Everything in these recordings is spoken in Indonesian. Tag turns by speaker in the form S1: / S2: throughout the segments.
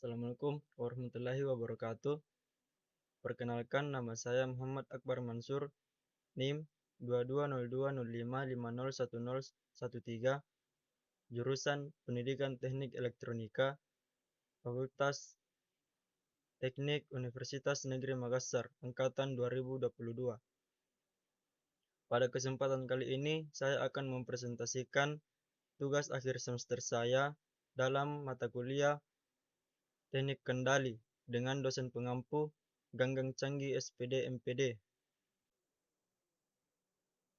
S1: Assalamualaikum warahmatullahi wabarakatuh. Perkenalkan, nama saya Muhammad Akbar Mansur, NIM 220205501013, jurusan Pendidikan Teknik Elektronika, Fakultas Teknik Universitas Negeri Makassar, angkatan 2022. Pada kesempatan kali ini, saya akan mempresentasikan tugas akhir semester saya dalam mata kuliah Teknik Kendali dengan dosen pengampu Ganggang Canggih SPD MPD.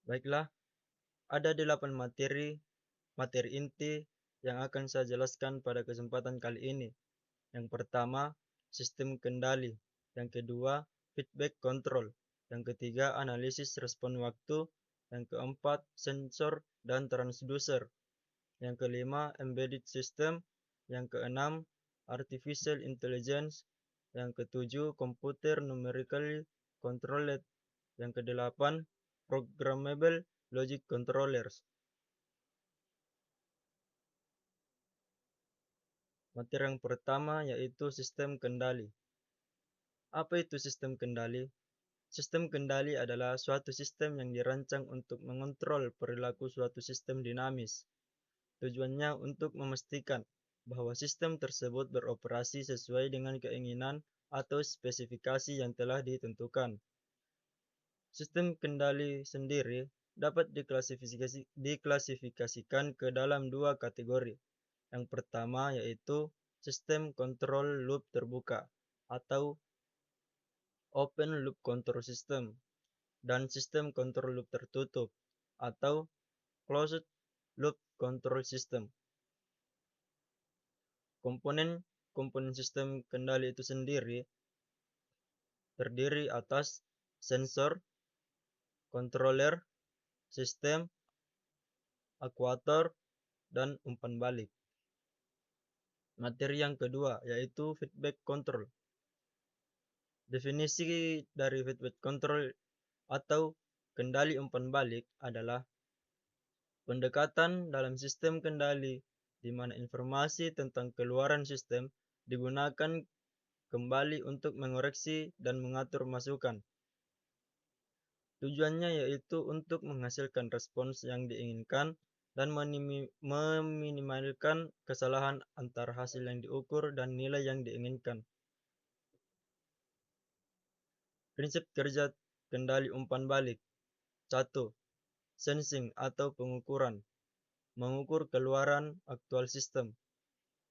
S1: Baiklah, ada 8 materi inti yang akan saya jelaskan pada kesempatan kali ini. Yang pertama, sistem kendali. Yang kedua, feedback control. Yang ketiga, analisis respon waktu. Yang keempat, sensor dan transducer. Yang kelima, embedded system. Yang keenam, artificial intelligence. Yang ketujuh, computer numerically controlled. Yang kedelapan, programmable logic controllers. Materi yang pertama yaitu sistem kendali. Apa itu sistem kendali? Sistem kendali adalah suatu sistem yang dirancang untuk mengontrol perilaku suatu sistem dinamis. Tujuannya untuk memastikan bahwa sistem tersebut beroperasi sesuai dengan keinginan atau spesifikasi yang telah ditentukan. Sistem kendali sendiri dapat diklasifikasikan ke dalam dua kategori. Yang pertama yaitu sistem control loop terbuka atau open loop control system dan sistem control loop tertutup atau closed loop control system. Komponen sistem kendali itu sendiri terdiri atas sensor, controller, sistem, aktuator, dan umpan balik. Materi yang kedua yaitu feedback control. Definisi dari feedback control atau kendali umpan balik adalah pendekatan dalam sistem kendali di mana informasi tentang keluaran sistem digunakan kembali untuk mengoreksi dan mengatur masukan. Tujuannya yaitu untuk menghasilkan respons yang diinginkan dan meminimalkan kesalahan antara hasil yang diukur dan nilai yang diinginkan. Prinsip kerja kendali umpan balik. 1. Sensing atau pengukuran. Mengukur keluaran aktual sistem.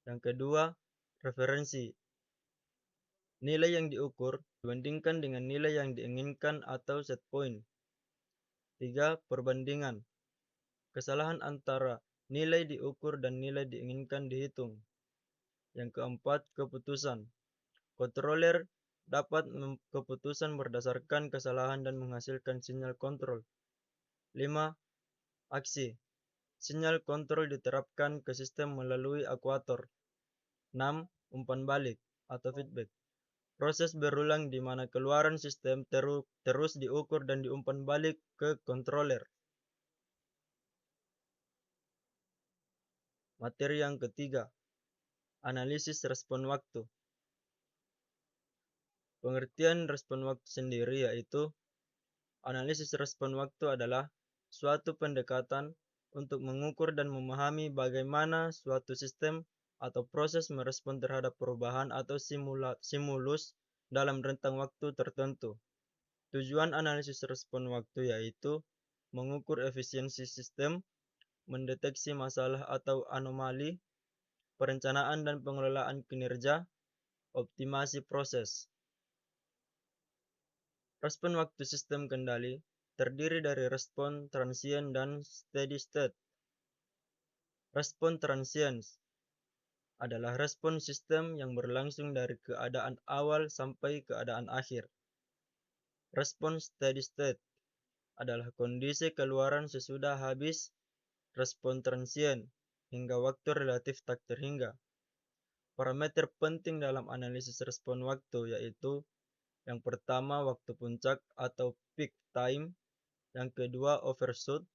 S1: Yang kedua, referensi. Nilai yang diukur dibandingkan dengan nilai yang diinginkan atau set point. 3. Perbandingan. Kesalahan antara nilai diukur dan nilai diinginkan dihitung. Yang keempat, keputusan. Controller dapat keputusan berdasarkan kesalahan dan menghasilkan sinyal kontrol. 5. Aksi. Sinyal kontrol diterapkan ke sistem melalui aktuator. 6. Umpan balik atau feedback. Proses berulang di mana keluaran sistem terus diukur dan diumpan balik ke controller. Materi yang ketiga, analisis respon waktu. Pengertian respon waktu sendiri yaitu analisis respon waktu adalah suatu pendekatan untuk mengukur dan memahami bagaimana suatu sistem atau proses merespon terhadap perubahan atau simulus dalam rentang waktu tertentu. Tujuan analisis respon waktu yaitu mengukur efisiensi sistem, mendeteksi masalah atau anomali, perencanaan dan pengelolaan kinerja, optimasi proses. Respon waktu sistem kendali terdiri dari respon transient dan steady state. Respon transient adalah respon sistem yang berlangsung dari keadaan awal sampai keadaan akhir. Respon steady state adalah kondisi keluaran sesudah habis respon transient hingga waktu relatif tak terhingga. Parameter penting dalam analisis respon waktu yaitu yang pertama waktu puncak atau peak time, yang kedua overshoot,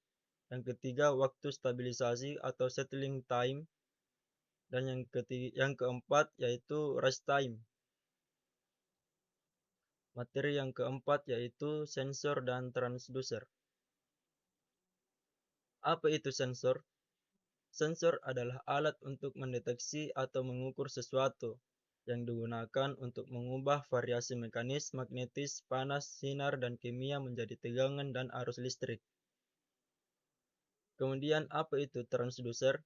S1: yang ketiga waktu stabilisasi atau settling time, Dan yang keempat yaitu rest time. Materi yang keempat yaitu sensor dan transducer. Apa itu sensor? Sensor adalah alat untuk mendeteksi atau mengukur sesuatu yang digunakan untuk mengubah variasi mekanis, magnetis, panas, sinar, dan kimia menjadi tegangan dan arus listrik. Kemudian apa itu transducer?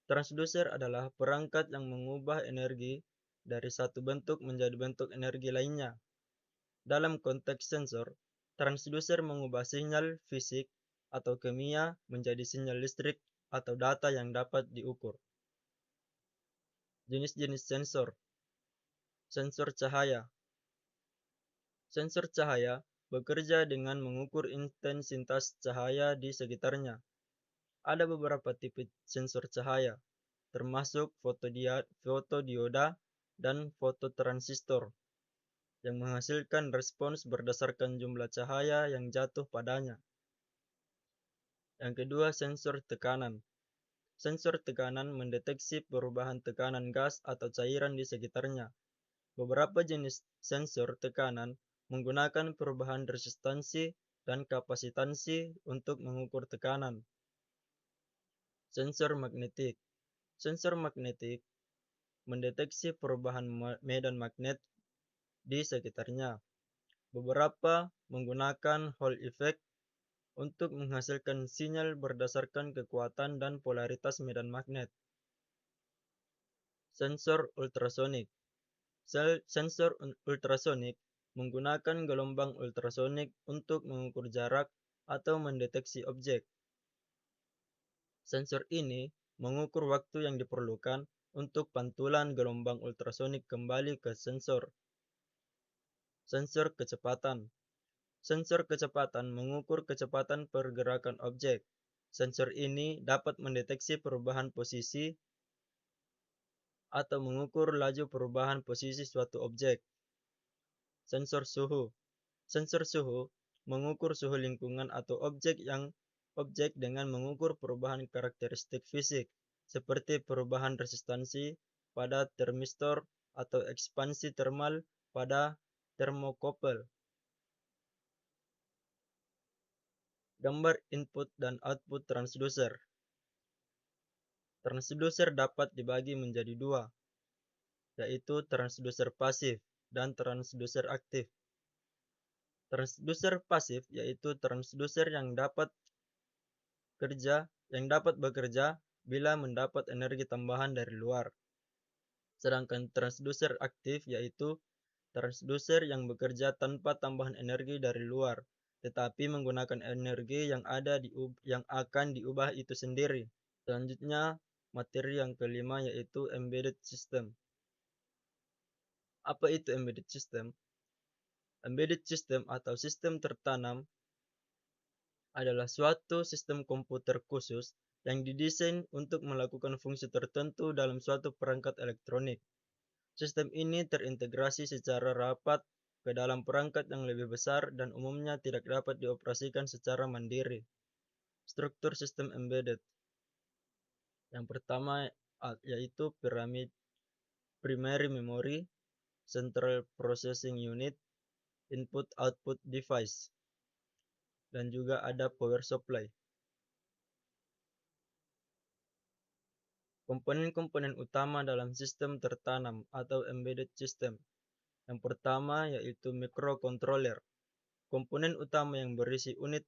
S1: Transducer adalah perangkat yang mengubah energi dari satu bentuk menjadi bentuk energi lainnya. Dalam konteks sensor, transducer mengubah sinyal fisik atau kimia menjadi sinyal listrik atau data yang dapat diukur. Jenis-jenis sensor. Sensor cahaya. Sensor cahaya bekerja dengan mengukur intensitas cahaya di sekitarnya. Ada beberapa tipe sensor cahaya, termasuk fotodioda dan fototransistor, yang menghasilkan respons berdasarkan jumlah cahaya yang jatuh padanya. Yang kedua, sensor tekanan. Sensor tekanan mendeteksi perubahan tekanan gas atau cairan di sekitarnya. Beberapa jenis sensor tekanan menggunakan perubahan resistansi dan kapasitansi untuk mengukur tekanan. Sensor magnetik. Sensor magnetik mendeteksi perubahan medan magnet di sekitarnya. Beberapa menggunakan Hall effect untuk menghasilkan sinyal berdasarkan kekuatan dan polaritas medan magnet. Sensor ultrasonik. Sensor ultrasonik menggunakan gelombang ultrasonik untuk mengukur jarak atau mendeteksi objek. Sensor ini mengukur waktu yang diperlukan untuk pantulan gelombang ultrasonik kembali ke sensor. Sensor kecepatan. Sensor kecepatan mengukur kecepatan pergerakan objek. Sensor ini dapat mendeteksi perubahan posisi atau mengukur laju perubahan posisi suatu objek. Sensor suhu. Sensor suhu mengukur suhu lingkungan atau objek dengan mengukur perubahan karakteristik fisik, seperti perubahan resistansi pada termistor atau ekspansi termal pada termokouple. Gambar input dan output transducer. Transducer dapat dibagi menjadi dua, yaitu transducer pasif dan transducer aktif. Transducer pasif yaitu transducer yang dapat bekerja bila mendapat energi tambahan dari luar. Sedangkan transducer aktif yaitu transducer yang bekerja tanpa tambahan energi dari luar, tetapi menggunakan energi yang akan diubah itu sendiri. Selanjutnya, materi yang kelima yaitu embedded system. Apa itu embedded system? Embedded system atau sistem tertanam adalah suatu sistem komputer khusus yang didesain untuk melakukan fungsi tertentu dalam suatu perangkat elektronik. Sistem ini terintegrasi secara rapat ke dalam perangkat yang lebih besar dan umumnya tidak dapat dioperasikan secara mandiri. Struktur sistem embedded. Yang pertama yaitu primary memory, central processing unit, input-output device, dan juga ada power supply. Komponen-komponen utama dalam sistem tertanam atau embedded system. Yang pertama yaitu microcontroller. Komponen utama yang berisi unit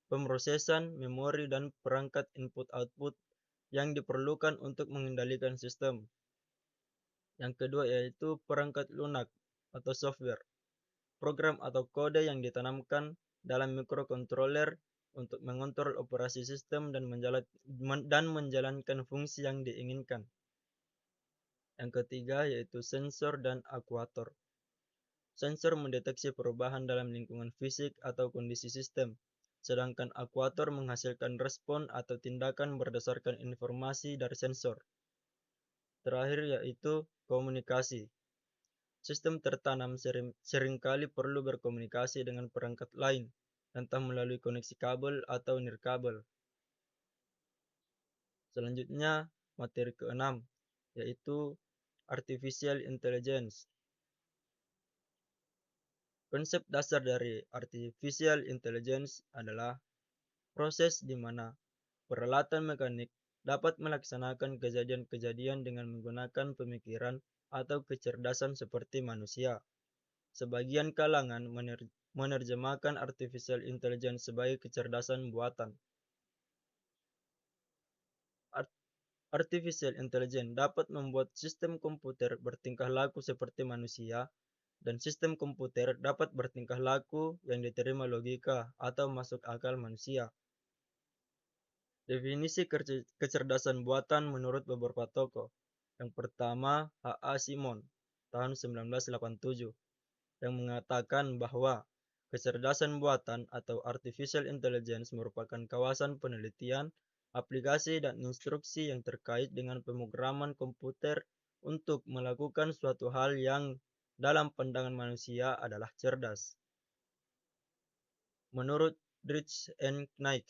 S1: pemrosesan, memori, dan perangkat input-output yang diperlukan untuk mengendalikan sistem. Yang kedua yaitu perangkat lunak atau software. Program atau kode yang ditanamkan dalam microcontroller untuk mengontrol operasi sistem dan menjalankan fungsi yang diinginkan. Yang ketiga yaitu sensor dan aktuator. Sensor mendeteksi perubahan dalam lingkungan fisik atau kondisi sistem, sedangkan aktuator menghasilkan respon atau tindakan berdasarkan informasi dari sensor. Terakhir yaitu komunikasi. Sistem tertanam seringkali perlu berkomunikasi dengan perangkat lain, entah melalui koneksi kabel atau nirkabel. Selanjutnya, materi ke-6, yaitu Artificial Intelligence. Konsep dasar dari Artificial Intelligence adalah proses di mana peralatan mekanik dapat melaksanakan kejadian-kejadian dengan menggunakan pemikiran atau kecerdasan seperti manusia. Sebagian kalangan menerjemahkan Artificial Intelligence sebagai kecerdasan buatan. Artificial Intelligence dapat membuat sistem komputer bertingkah laku seperti manusia, dan sistem komputer dapat bertingkah laku yang diterima logika atau masuk akal manusia. Definisi kecerdasan buatan menurut beberapa tokoh. Yang pertama, H.A. Simon, tahun 1987, yang mengatakan bahwa kecerdasan buatan atau artificial intelligence merupakan kawasan penelitian, aplikasi, dan instruksi yang terkait dengan pemrograman komputer untuk melakukan suatu hal yang dalam pandangan manusia adalah cerdas. Menurut Drich and Knight,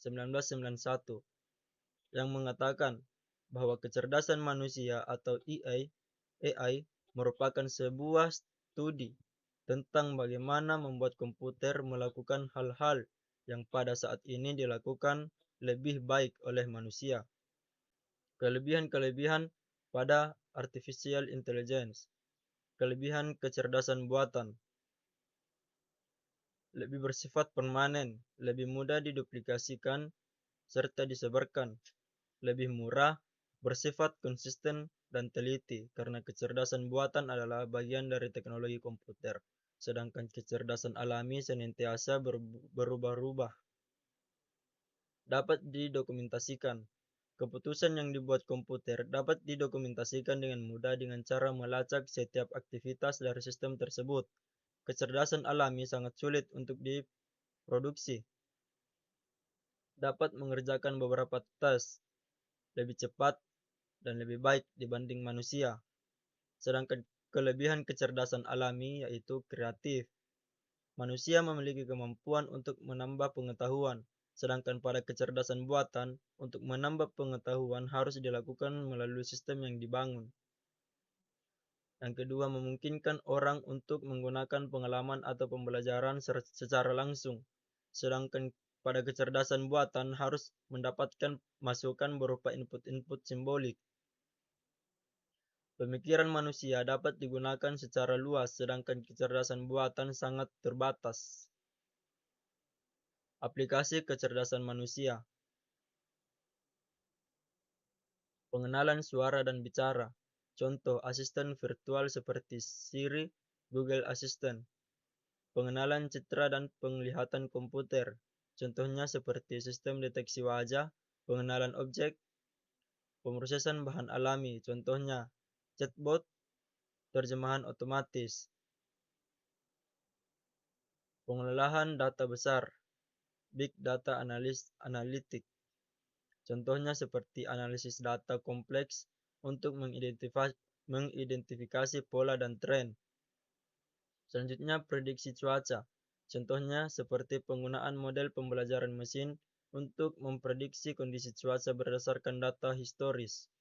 S1: 1991, yang mengatakan bahwa kecerdasan manusia atau AI merupakan sebuah studi tentang bagaimana membuat komputer melakukan hal-hal yang pada saat ini dilakukan lebih baik oleh manusia. Kelebihan-kelebihan pada artificial intelligence. Kelebihan kecerdasan buatan. Lebih bersifat permanen, lebih mudah diduplikasikan serta disebarkan. Lebih murah, bersifat konsisten dan teliti karena kecerdasan buatan adalah bagian dari teknologi komputer, sedangkan kecerdasan alami senantiasa berubah-ubah. Dapat didokumentasikan. Keputusan yang dibuat komputer dapat didokumentasikan dengan mudah dengan cara melacak setiap aktivitas dari sistem tersebut. Kecerdasan alami sangat sulit untuk diproduksi. Dapat mengerjakan beberapa tes lebih cepat dan lebih baik dibanding manusia. Sedangkan kelebihan kecerdasan alami yaitu kreatif. Manusia memiliki kemampuan untuk menambah pengetahuan, sedangkan pada kecerdasan buatan, untuk menambah pengetahuan harus dilakukan melalui sistem yang dibangun. Yang kedua, memungkinkan orang untuk menggunakan pengalaman atau pembelajaran secara langsung, sedangkan pada kecerdasan buatan harus mendapatkan masukan berupa input-input simbolik. Pemikiran manusia dapat digunakan secara luas, sedangkan kecerdasan buatan sangat terbatas. Aplikasi kecerdasan manusia. Pengenalan suara dan bicara. Contoh asisten virtual seperti Siri, Google Assistant. Pengenalan citra dan penglihatan komputer. Contohnya seperti sistem deteksi wajah, pengenalan objek, pemrosesan bahan alami. Contohnya chatbot, terjemahan otomatis. Pengolahan data besar, big data analytic. Contohnya seperti analisis data kompleks untuk mengidentifikasi pola dan tren. Selanjutnya prediksi cuaca. Contohnya seperti penggunaan model pembelajaran mesin untuk memprediksi kondisi cuaca berdasarkan data historis.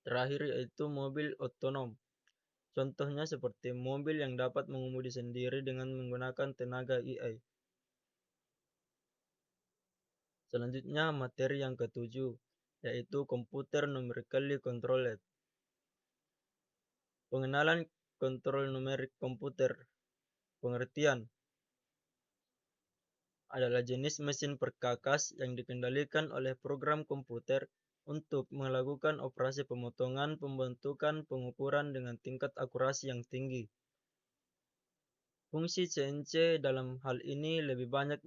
S1: Terakhir yaitu mobil otonom. Contohnya seperti mobil yang dapat mengemudi sendiri dengan menggunakan tenaga AI. Selanjutnya materi yang ketujuh, yaitu Computer Numerically Controlled. Pengenalan kontrol numerik komputer. Pengertian adalah jenis mesin perkakas yang dikendalikan oleh program komputer untuk melakukan operasi pemotongan, pembentukan, pengukuran dengan tingkat akurasi yang tinggi. Fungsi CNC dalam hal ini lebih banyak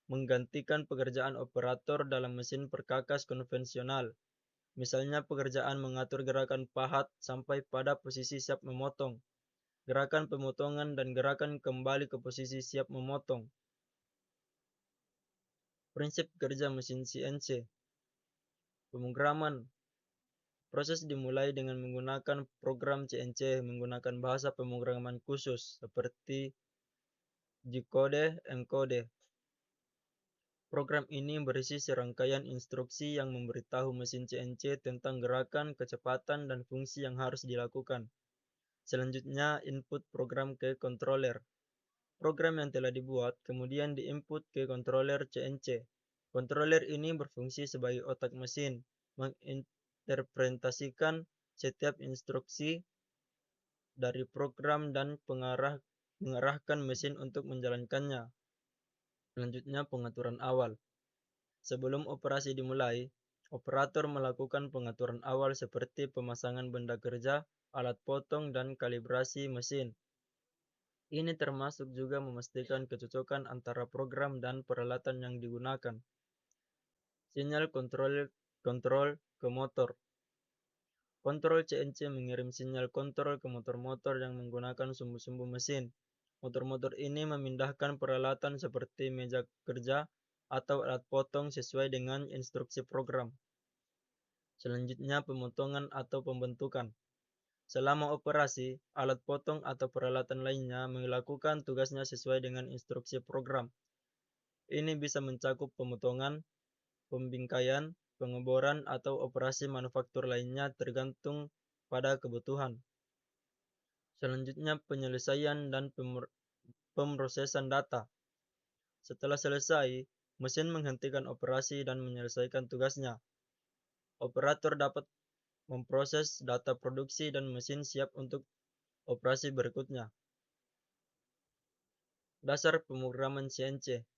S1: menggantikan pekerjaan operator dalam mesin perkakas konvensional. Misalnya pekerjaan mengatur gerakan pahat sampai pada posisi siap memotong, gerakan pemotongan dan gerakan kembali ke posisi siap memotong. Prinsip kerja mesin CNC. Pemrograman. Proses dimulai dengan menggunakan program CNC menggunakan bahasa pemrograman khusus seperti G-code, encode. Program ini berisi serangkaian instruksi yang memberitahu mesin CNC tentang gerakan, kecepatan, dan fungsi yang harus dilakukan. Selanjutnya, input program ke controller. Program yang telah dibuat kemudian diinput ke controller CNC. Controller ini berfungsi sebagai otak mesin, menginterpretasikan setiap instruksi dari program dan mengarahkan mesin untuk menjalankannya. Selanjutnya, pengaturan awal. Sebelum operasi dimulai, operator melakukan pengaturan awal seperti pemasangan benda kerja, alat potong, dan kalibrasi mesin. Ini termasuk juga memastikan kecocokan antara program dan peralatan yang digunakan. Sinyal kontrol ke motor. Kontrol CNC mengirim sinyal kontrol ke motor-motor yang menggunakan sumbu-sumbu mesin. Motor-motor ini memindahkan peralatan seperti meja kerja atau alat potong sesuai dengan instruksi program. Selanjutnya, pemotongan atau pembentukan. Selama operasi, alat potong atau peralatan lainnya melakukan tugasnya sesuai dengan instruksi program. Ini bisa mencakup pemotongan, pembingkaian, pengeboran, atau operasi manufaktur lainnya tergantung pada kebutuhan. Selanjutnya, penyelesaian dan pemrosesan data. Setelah selesai, mesin menghentikan operasi dan menyelesaikan tugasnya. Operator dapat memproses data produksi dan mesin siap untuk operasi berikutnya. Dasar pemrograman CNC.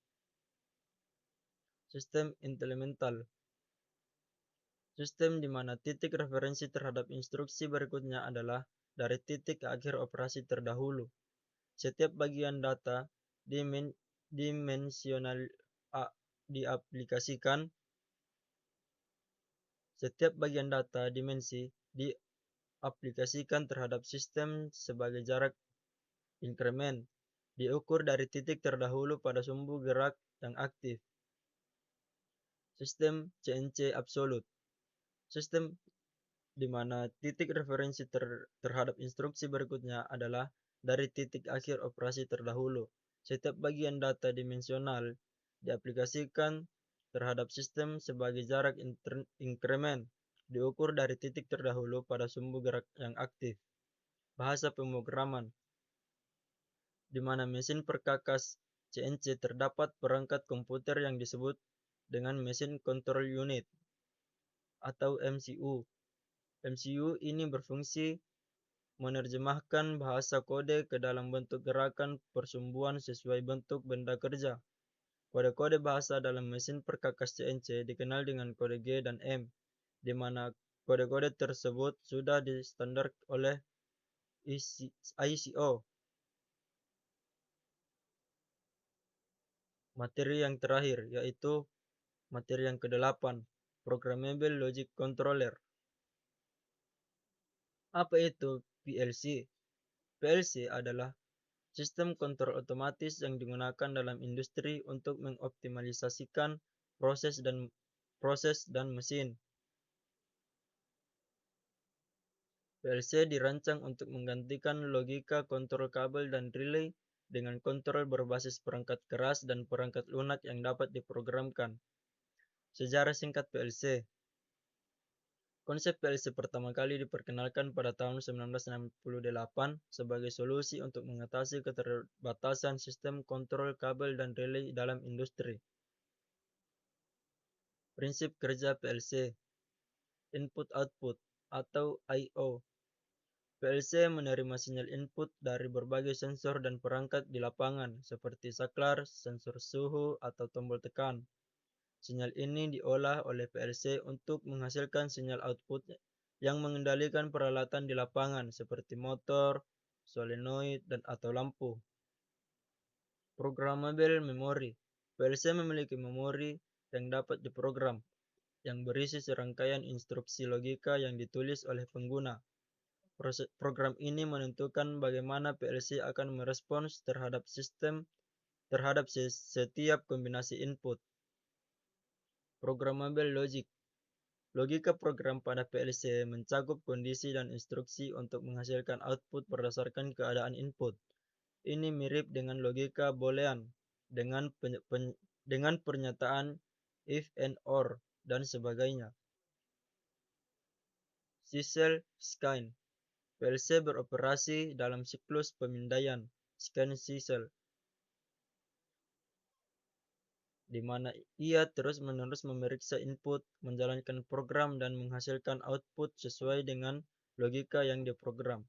S1: Sistem implemental. Sistem di mana titik referensi terhadap instruksi berikutnya adalah dari titik ke akhir operasi terdahulu. Setiap bagian data dimensional diaplikasikan. Setiap bagian data dimensi diaplikasikan terhadap sistem sebagai jarak inkremen, diukur dari titik terdahulu pada sumbu gerak yang aktif. Sistem CNC absolut. Sistem di mana titik referensi terhadap instruksi berikutnya adalah dari titik akhir operasi terdahulu. Setiap bagian data dimensional diaplikasikan terhadap sistem sebagai jarak inkremen, diukur dari titik terdahulu pada sumbu gerak yang aktif. Bahasa pemrograman, di mana mesin perkakas CNC terdapat perangkat komputer yang disebut dengan Machine Control Unit atau MCU. MCU ini berfungsi menerjemahkan bahasa kode ke dalam bentuk gerakan persumbuan sesuai bentuk benda kerja. Kode-kode bahasa dalam mesin perkakas CNC dikenal dengan kode G dan M, di mana kode-kode tersebut sudah distandar oleh ICO. Materi yang terakhir, yaitu materi yang ke-8, Programmable Logic Controller. Apa itu PLC? PLC adalah sistem kontrol otomatis yang digunakan dalam industri untuk mengoptimalisasikan proses dan mesin. PLC dirancang untuk menggantikan logika kontrol kabel dan relay dengan kontrol berbasis perangkat keras dan perangkat lunak yang dapat diprogramkan. Sejarah singkat PLC. Konsep PLC pertama kali diperkenalkan pada tahun 1968 sebagai solusi untuk mengatasi keterbatasan sistem kontrol kabel dan relay dalam industri. Prinsip kerja PLC, Input-Output atau I/O. PLC menerima sinyal input dari berbagai sensor dan perangkat di lapangan seperti saklar, sensor suhu, atau tombol tekan. Sinyal ini diolah oleh PLC untuk menghasilkan sinyal output yang mengendalikan peralatan di lapangan seperti motor, solenoid, dan atau lampu. Programmable Memory. PLC memiliki memori yang dapat diprogram, yang berisi serangkaian instruksi logika yang ditulis oleh pengguna. Program ini menentukan bagaimana PLC akan merespons terhadap setiap kombinasi input. Programmable Logic. Logika program pada PLC mencakup kondisi dan instruksi untuk menghasilkan output berdasarkan keadaan input. Ini mirip dengan logika Boolean dengan dengan pernyataan if and or dan sebagainya. Sisel scan. PLC beroperasi dalam siklus pemindaian scan sisel, di mana ia terus-menerus memeriksa input, menjalankan program, dan menghasilkan output sesuai dengan logika yang diprogram.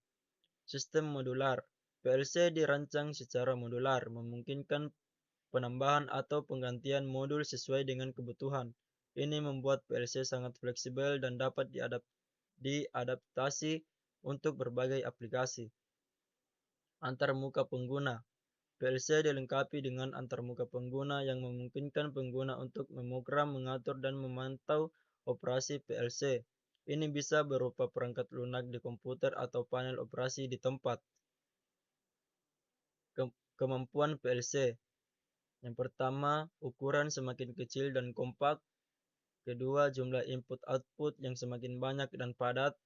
S1: Sistem modular. PLC dirancang secara modular, memungkinkan penambahan atau penggantian modul sesuai dengan kebutuhan. Ini membuat PLC sangat fleksibel dan dapat diadaptasi untuk berbagai aplikasi. Antarmuka pengguna. PLC dilengkapi dengan antarmuka pengguna yang memungkinkan pengguna untuk memogram, mengatur, dan memantau operasi PLC. Ini bisa berupa perangkat lunak di komputer atau panel operasi di tempat. Kemampuan PLC. Yang pertama, ukuran semakin kecil dan kompak. Kedua, jumlah input-output yang semakin banyak dan padat.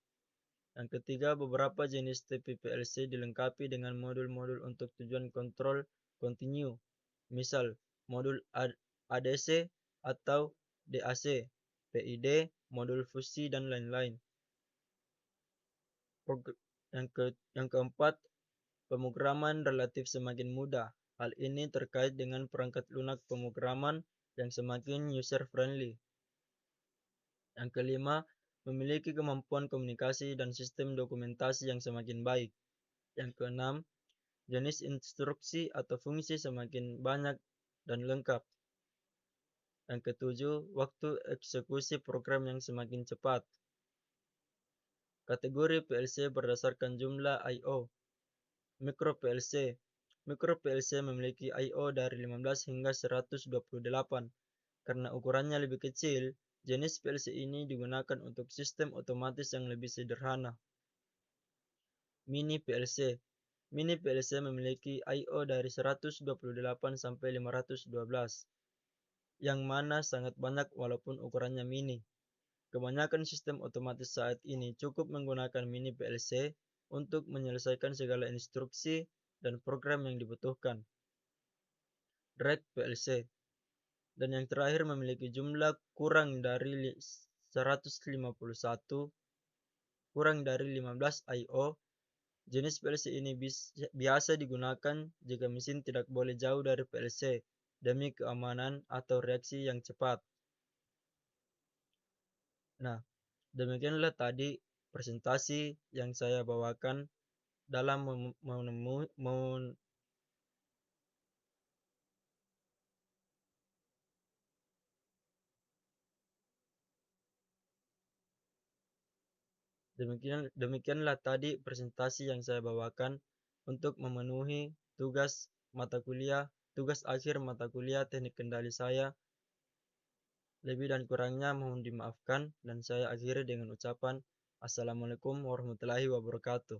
S1: Yang ketiga, beberapa jenis TV PLC dilengkapi dengan modul-modul untuk tujuan kontrol kontinu. Misal, modul ADC atau DAC, PID, modul fusi, dan lain-lain. Yang keempat, pemrograman relatif semakin mudah. Hal ini terkait dengan perangkat lunak pemrograman yang semakin user-friendly. Yang kelima, memiliki kemampuan komunikasi dan sistem dokumentasi yang semakin baik. Yang keenam, jenis instruksi atau fungsi semakin banyak dan lengkap. Yang ketujuh, waktu eksekusi program yang semakin cepat. Kategori PLC berdasarkan jumlah I/O. Mikro PLC. Mikro PLC memiliki I/O dari 15 hingga 128. Karena ukurannya lebih kecil, jenis PLC ini digunakan untuk sistem otomatis yang lebih sederhana. Mini PLC. Mini PLC memiliki I/O dari 128 sampai 512, yang mana sangat banyak walaupun ukurannya mini. Kebanyakan sistem otomatis saat ini cukup menggunakan mini PLC untuk menyelesaikan segala instruksi dan program yang dibutuhkan. Rack PLC. Dan yang terakhir memiliki jumlah kurang dari 151, kurang dari 15 I/O. Jenis PLC ini biasa digunakan jika mesin tidak boleh jauh dari PLC demi keamanan atau reaksi yang cepat. Nah, demikianlah tadi presentasi yang saya bawakan dalam demikianlah tadi presentasi yang saya bawakan untuk memenuhi tugas akhir mata kuliah teknik kendali saya. Lebih dan kurangnya mohon dimaafkan, dan saya akhiri dengan ucapan Assalamualaikum warahmatullahi wabarakatuh.